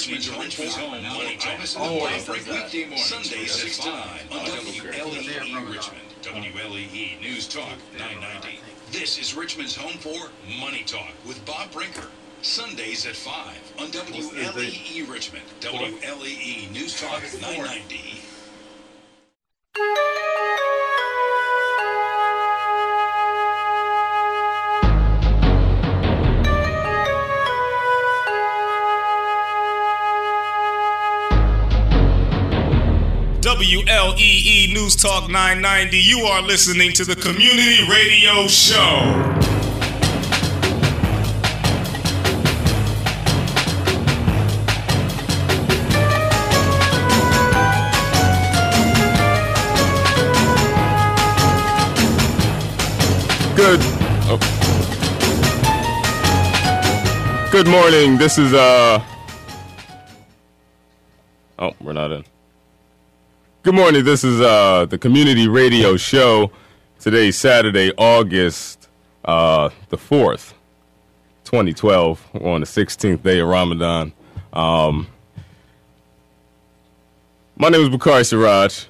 Richmonds Home Money Talk. Weekday morning, Sundays 6 to 9 on WLEE Richmond. WLEE News Talk 990. This is Richmond's home for Money Talk with Bob Brinker. Sundays at 5 on WLEE Richmond. WLEE News Talk 990. WLEE News Talk 990. You are listening to the Community Radio Show. Good morning. This is Oh, we're not in. Good morning. This is the Community Radio Show. Today's Saturday, August the 4th, 2012. We're on the 16th day of Ramadan. My name is Bakari Sirraj.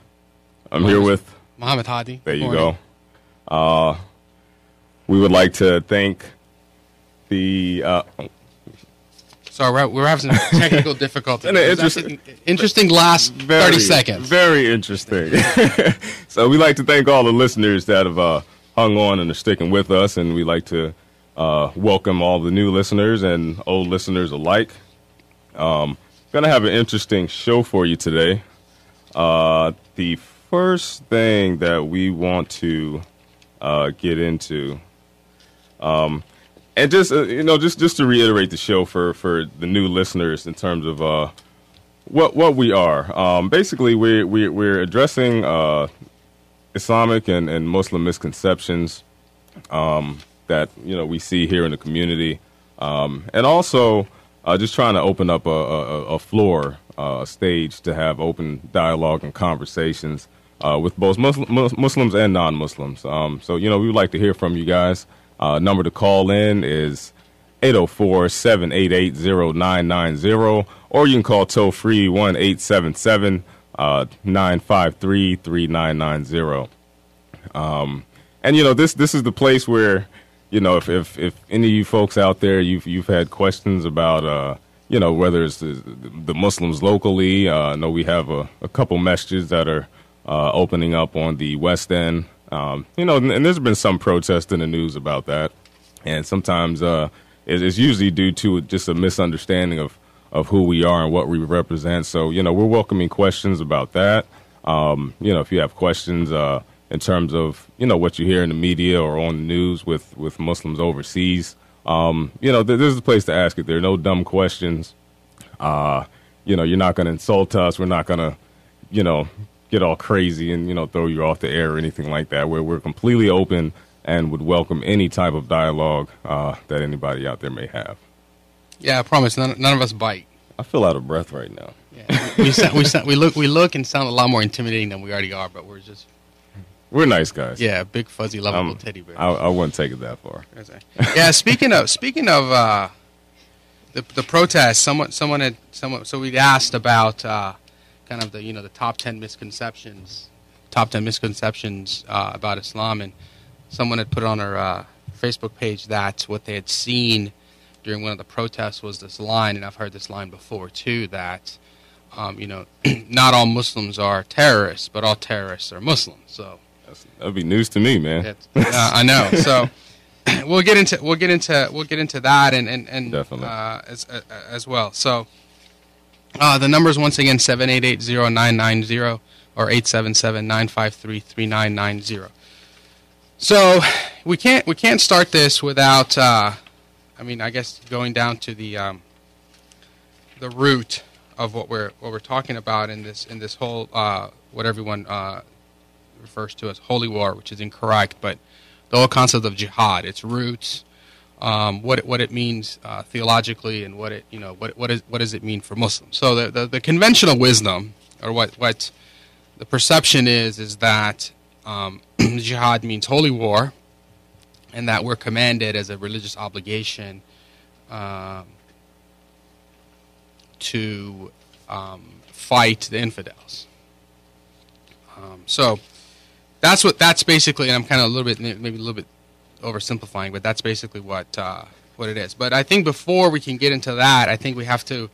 I'm here with Muhammad Hadi. There you go. We would like to thank the Sorry, we're having some technical difficulties. Interesting last 30 seconds. Very interesting. So we'd like to thank all the listeners that have hung on and are sticking with us, and we'd like to welcome all the new listeners and old listeners alike. Going to have an interesting show for you today. The first thing that we want to get into, and just just to reiterate the show for the new listeners in terms of what we are. Basically, we're addressing Islamic and Muslim misconceptions that we see here in the community, and also just trying to open up a floor, a stage to have open dialogue and conversations with both Muslims and non-Muslims. So we would like to hear from you guys. Number to call in is 804-788-0990, or you can call toll-free 1-877-953-3990. And, this is the place where, if any of you folks out there, you've had questions about, whether it's the Muslims locally. I know we have a couple masjids that are opening up on the West End. And there's been some protest in the news about that. And sometimes it's usually due to just a misunderstanding of who we are and what we represent. So, we're welcoming questions about that. If you have questions in terms of, what you hear in the media or on the news with Muslims overseas, there's a place to ask it. There are no dumb questions. You're not going to insult us. We're not going to, get all crazy and, throw you off the air or anything like that, where we're completely open and would welcome any type of dialogue that anybody out there may have. Yeah, I promise, none of us bite. I feel out of breath right now. Yeah, we look and sound a lot more intimidating than we already are, but we're nice guys. Yeah, big fuzzy lovable teddy bears. I wouldn't take it that far. Yeah, speaking of the protest, so we'd asked about kind of the top 10 misconceptions about Islam, and someone had put on our Facebook page that what they had seen during one of the protests was this line, and I've heard this line before too, that not all Muslims are terrorists, but all terrorists are Muslims. So that'd be news to me, man. I know. So we'll get into that and definitely as well. So. The numbers once again 788-0990 or 877-953-3990. So we can't start this without I guess going down to the root of what we're talking about in this whole what everyone refers to as holy war, which is incorrect, but the whole concept of jihad, its roots. What it means theologically, and what does it mean for Muslims? So the conventional wisdom, or what the perception is that jihad means holy war, and that we're commanded as a religious obligation to fight the infidels. So that's basically, and I'm kind of maybe a little bit oversimplifying, but that's basically what it is. But I think before we can get into that, I think we have to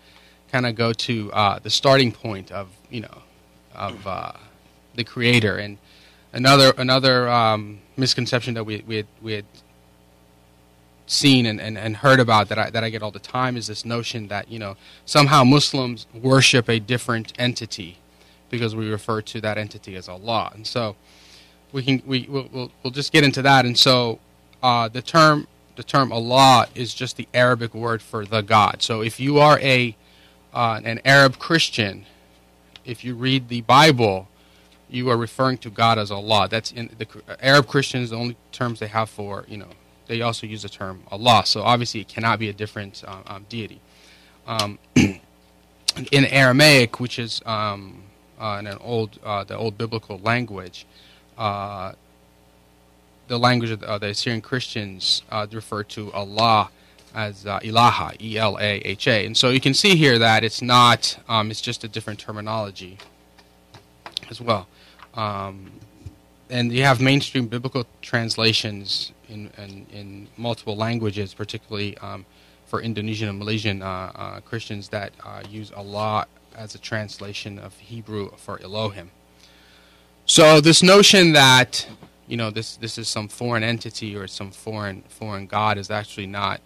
kind of go to the starting point of the Creator. And another misconception that we had seen and heard about that I get all the time is this notion that somehow Muslims worship a different entity because we refer to that entity as Allah. And so we'll just get into that. And so the term Allah is just the Arabic word for the God. So if you are an Arab Christian, if you read the Bible, you are referring to God as Allah. That's in the Arab Christians. The only terms they have for they also use the term Allah. So obviously it cannot be a different deity. In Aramaic, which is in the old biblical language, the language of the Assyrian Christians refer to Allah as Ilaha, E-L-A-H-A. And so you can see here that it's not, it's just a different terminology as well. And you have mainstream biblical translations in multiple languages, particularly for Indonesian and Malaysian Christians that use Allah as a translation of Hebrew for Elohim. So this notion that this is some foreign entity or some foreign God is actually not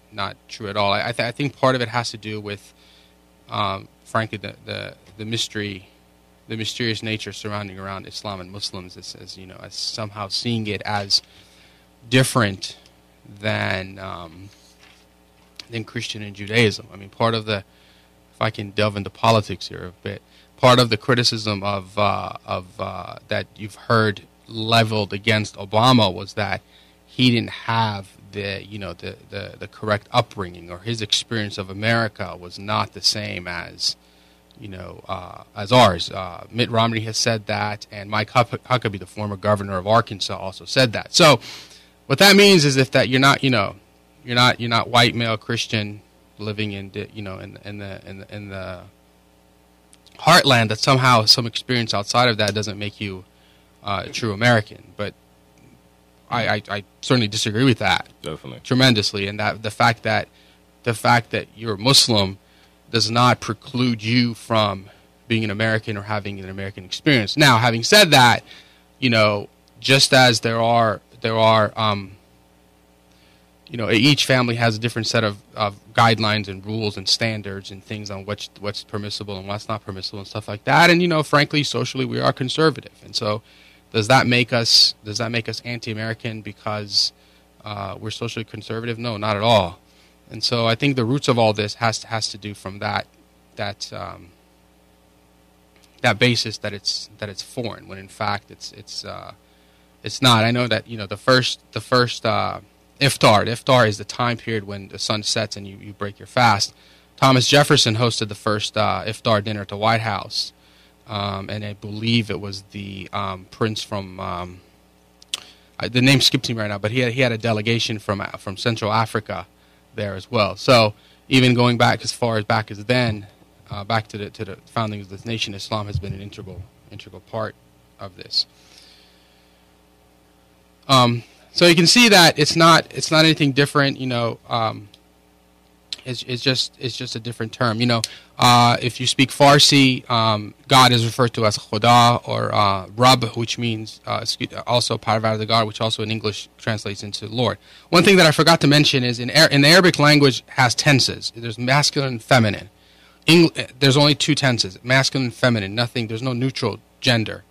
true at all. I think part of it has to do with, frankly, the mysterious nature surrounding around Islam and Muslims, as somehow seeing it as different than Christian and Judaism. I mean, part of if I can delve into politics here a bit, part of the criticism of that you've heard leveled against Obama was that he didn't have the correct upbringing, or his experience of America was not the same as as ours. Mitt Romney has said that, and Mike Huckabee, the former governor of Arkansas, also said that. So what that means is that you're not white male Christian living in the heartland, that somehow some experience outside of that doesn't make you a true American. But I certainly disagree with that. Definitely. Tremendously. And that the fact that you're Muslim does not preclude you from being an American or having an American experience. Now, having said that, just as there are each family has a different set of guidelines and rules and standards and things on what's permissible and what's not permissible and stuff like that. And frankly, socially, we are conservative. And so, does that make us anti-American because we're socially conservative? No, not at all. And so, I think the roots of all this has to do from that basis that it's foreign, when in fact it's not. I know that the first Iftar is the time period when the sun sets and you break your fast. Thomas Jefferson hosted the first Iftar dinner at the White House, and I believe it was the prince from the name skips me right now, but he had a delegation from Central Africa there as well. So even going back as far as then, back to the founding of this nation, Islam has been an integral part of this. So you can see that it's not anything different. It's just a different term. If you speak Farsi, God is referred to as Khuda or Rabb, which means also Parvar, the God, which also in English translates into Lord. One thing that I forgot to mention is in the Arabic language has tenses. There's masculine and feminine. There's only two tenses, masculine and feminine. There's no neutral gender.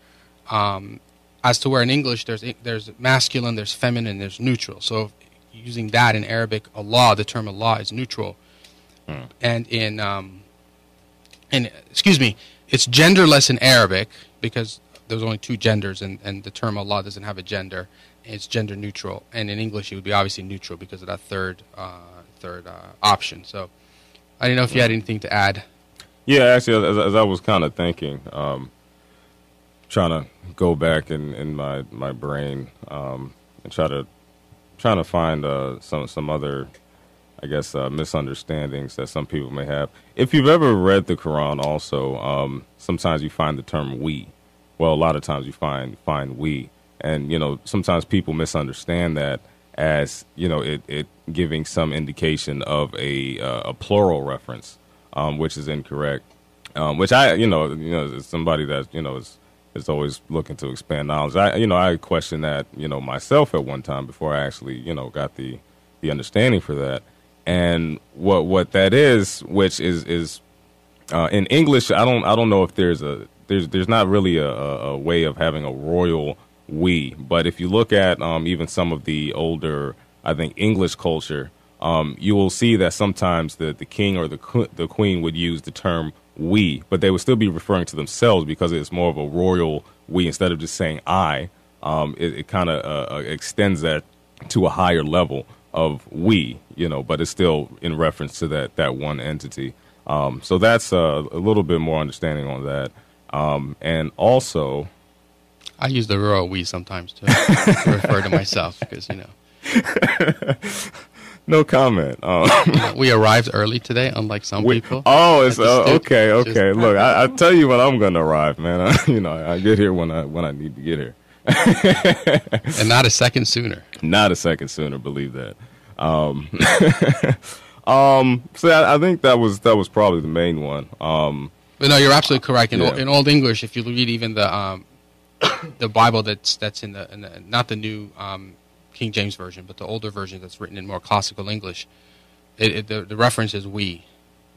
As to where in English there's masculine, there's feminine, there's neutral. So using that in Arabic, Allah, the term Allah is neutral. And it's genderless in Arabic because there's only two genders, and the term Allah doesn't have a gender. It's gender neutral, and in English it would be obviously neutral because of that third option. So I didn't know if you had anything to add. Yeah, actually, as I was kind of thinking, trying to go back in my brain and trying to find some other I guess, misunderstandings that some people may have. If you've ever read the Quran also, sometimes you find the term we. Well, a lot of times you find we. And, sometimes people misunderstand that as, it giving some indication of a plural reference, which is incorrect. Which as somebody that, is always looking to expand knowledge. I questioned that, myself at one time before I actually, got the understanding for that. And what that is, which is in English, I don't know if there's not really a way of having a royal we, but if you look at even some of the older, I think, English culture, you will see that sometimes the king or the queen would use the term we, but they would still be referring to themselves because it's more of a royal we instead of just saying I. It kind of extends that to a higher level of we, but it's still in reference to that one entity. So that's a little bit more understanding on that. And also, I use the royal we sometimes too to refer to myself because no comment. We arrived early today, unlike some people. Oh, it's okay. Look, I tell you when I'm gonna arrive, man. I get here when I need to get here. And not a second sooner. Not a second sooner, believe that. So I think that was probably the main one. But no, you're absolutely correct. In Old English, if you read even the Bible that's in the not the new King James version, but the older version that's written in more classical English, the reference is we,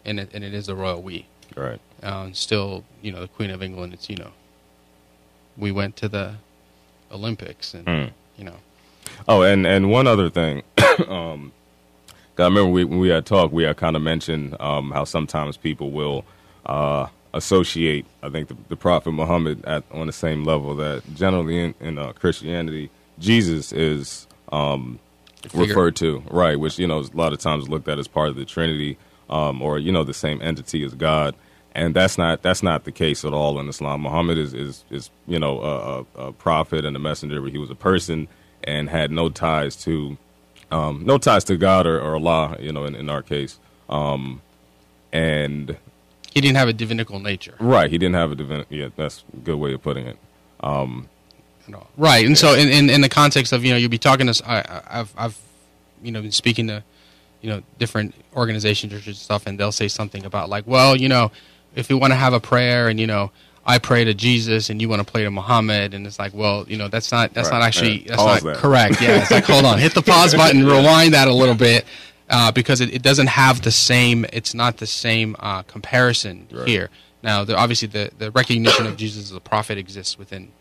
and it is the royal we. Right. Still, the Queen of England. It's we went to the Olympics, and Oh, and one other thing. I remember when we had talked, we had kind of mentioned how sometimes people will associate, I think, the Prophet Muhammad on the same level that generally in Christianity, Jesus is referred to, right, which, a lot of times looked at as part of the Trinity or, the same entity as God. And that's not the case at all in Islam. Muhammad is a prophet and a messenger, but he was a person and had no ties to God or Allah, in our case. And he didn't have a divinical nature. Right, he didn't have a yeah, that's a good way of putting it. Right, and so in the context of, you'll be talking to, I've been speaking to, different organizations or stuff, and they'll say something about like, well, if you want to have a prayer and, I pray to Jesus and you want to pray to Muhammad, and it's like, well, that's not correct. Yeah, it's like, hold on, hit the pause button, rewind that a little bit, because it doesn't have the same. It's not the same comparison here. Now, obviously, the recognition of Jesus as a prophet exists within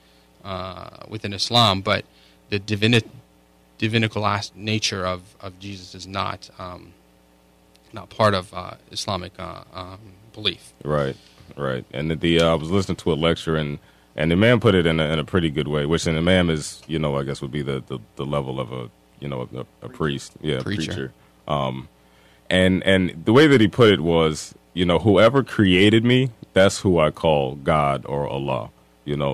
Islam, but the divinical nature of Jesus is not part of Islamic belief. Right. And I was listening to a lecture, and the man put it in a pretty good way, which an imam is, I guess would be the level of a priest, preacher. And the way that he put it was, whoever created me, that's who I call God or Allah.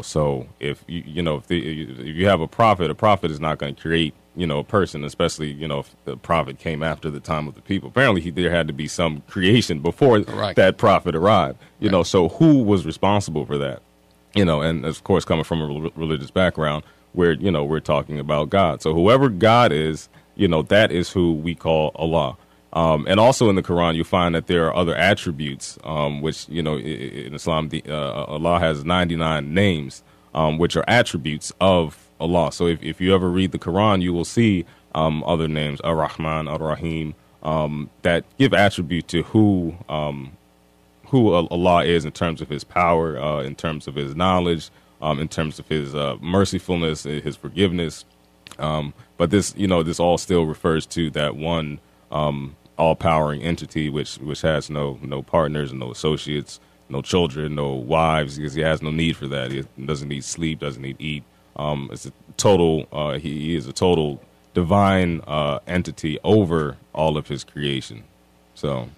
So if you have a prophet is not going to create, a person, especially, if the prophet came after the time of the people. Apparently there had to be some creation before that prophet arrived, so who was responsible for that? And of course, coming from a religious background where, we're talking about God. So whoever God is, that is who we call Allah. And also in the Quran, you find that there are other attributes, which, in Islam, Allah has 99 names, which are attributes of Allah. So if you ever read the Quran, you will see other names, Ar-Rahman, Ar-Rahim, that give attribute to who Allah is in terms of his power, in terms of his knowledge, in terms of his mercifulness, his forgiveness. But this all still refers to that one all-powering entity, which has no partners, no associates, no children, no wives, because he has no need for that. He doesn't need sleep, doesn't need eat. It's a total. He is a total divine entity over all of his creation. So,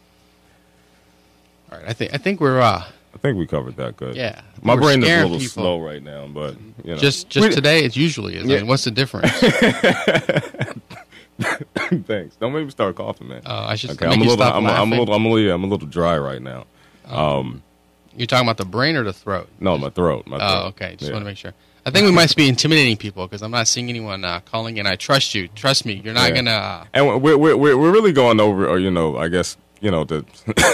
all right, I think we're. I think we covered that good. Yeah, my brain is a little slow right now, but just today it usually is. Yeah. I mean, what's the difference? Thanks. Don't make me start coughing, man. I should Okay, make you stop laughing. I'm a little dry right now. You're talking about the brain or the throat? No, my throat. Oh, okay. Just want to make sure. I think we might be intimidating people because I'm not seeing anyone calling in. I trust you. Trust me. You're not gonna. And we're really going over, or I guess to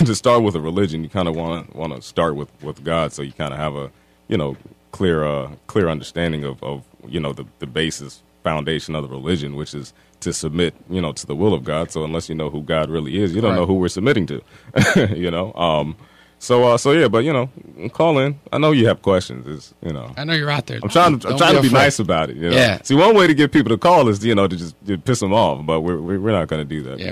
to start with a religion, you kind of want to start with God, so you kind of have a clear understanding of the basis foundation of the religion, which is to submit to the will of God. So unless you know who God really is, you don't know who we're submitting to. So yeah, but call in. I know you have questions. I know you're out there. I'm trying to be nice about it. Yeah. See, one way to get people to call is to just piss them off, but we're not going to do that. Yeah,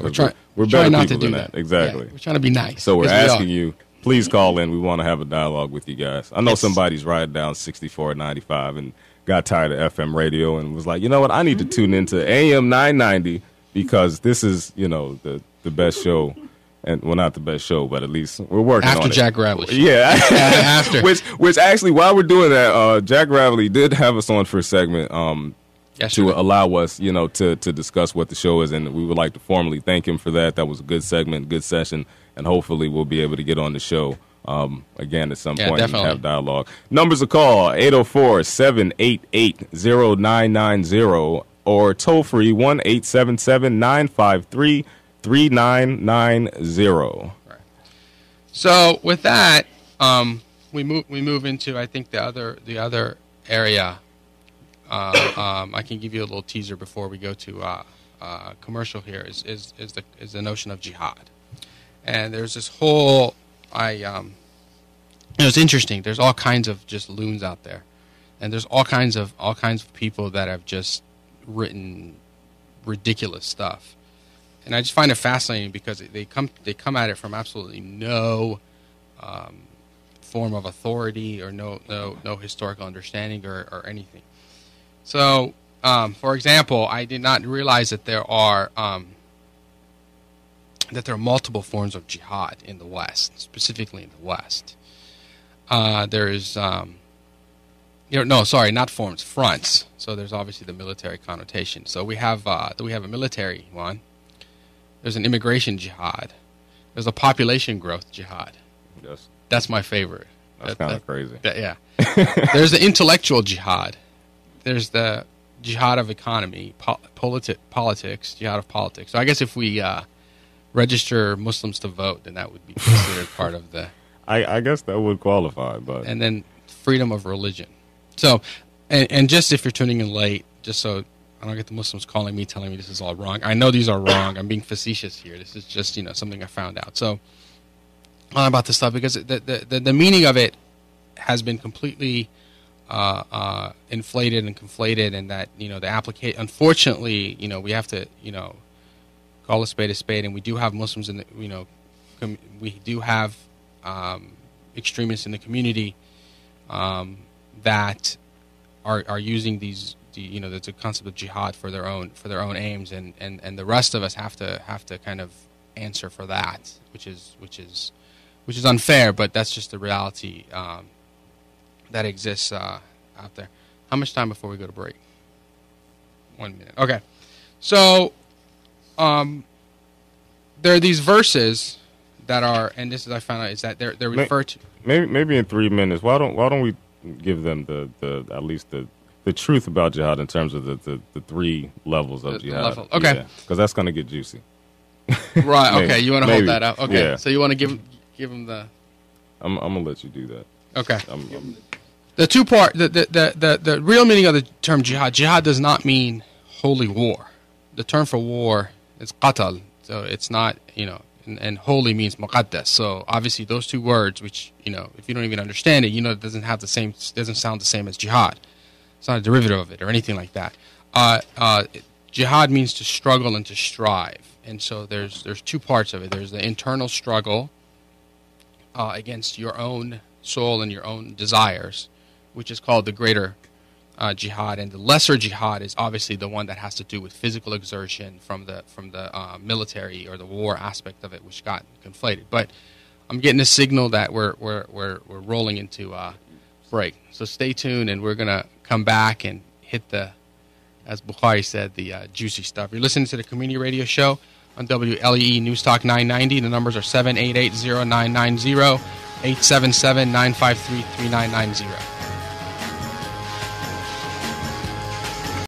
we're better not people to do than that. Exactly. Yeah, we're trying to be nice. So we're asking you, please call in. We want to have a dialogue with you guys. I know somebody's riding down 64 at 95 and got tired of FM radio and was like, you know what? I need to tune into AM 990 because this is the best show. And not the best show, but at least we're working on it. After Jack Raveley. Yeah. After. Which actually, while we're doing that, Jack Raveley did have us on for a segment to allow us, to discuss what the show is. And we would like to formally thank him for that. That was a good segment, good session. And hopefully we'll be able to get on the show again at some point definitely. and have dialogue. Numbers to call, 804-788-0990 or toll free 1-877-953-3990. Right. So with that, we move into I think the other area. I can give you a little teaser before we go to commercial. Here is the notion of jihad, and there's this whole it's interesting. There's all kinds of just loons out there, and there's all kinds of people that have just written ridiculous stuff. And I just find it fascinating because they come at it from absolutely no form of authority or no historical understanding or anything. So, for example, I did not realize that there are multiple forms of jihad in the West, specifically in the West. There is not forms, fronts. So there's obviously the military connotation. So we have a military one. There's an immigration jihad. There's a population growth jihad. Yes. That's my favorite. That's kind of crazy. Yeah. There's the intellectual jihad. There's the jihad of economy, politics, jihad of politics. So I guess if we register Muslims to vote, then that would be considered part of the... I guess that would qualify, but... And then freedom of religion. So, and just if you're tuning in late, just so... I don't get the Muslims calling me, telling me this is all wrong. I know these are wrong. I'm being facetious here. This is just, something I found out. So, about this stuff, because the meaning of it has been completely inflated and conflated, and that, the application, unfortunately, we have to, call a spade, and we do have Muslims in the, we do have extremists in the community that are using these, there's a concept of jihad for their own aims, and the rest of us have to kind of answer for that, which is unfair, but that's just the reality that exists out there. How much time before we go to break? 1 minute. Okay, so there are these verses that are, and this is I found out is that they're referred to. Maybe in 3 minutes. Why don't we give them the at least the truth about jihad in terms of the three levels of jihad. Okay. Because that's going to get juicy. Right, okay. You want to hold that up? Okay. Yeah. So you want to give them the... I'm going to let you do that. Okay. The two-part... The real meaning of the term jihad does not mean holy war. The term for war is qatal. So it's not, and holy means muqaddas. So obviously those two words, which, if you don't even understand it, it doesn't sound the same as jihad. It's not a derivative of it or anything like that. Jihad means to struggle and to strive, and so there's two parts of it. There's the internal struggle against your own soul and your own desires, which is called the greater jihad, and the lesser jihad is obviously the one that has to do with physical exertion from the military or the war aspect of it, which got conflated. But I'm getting a signal that we're rolling into break. So stay tuned, and we're gonna come back and hit the as Bukhari said, the juicy stuff. You're listening to the Community Radio Show on WLEE News Talk 990. The numbers are 788-0990, 877-953-3990.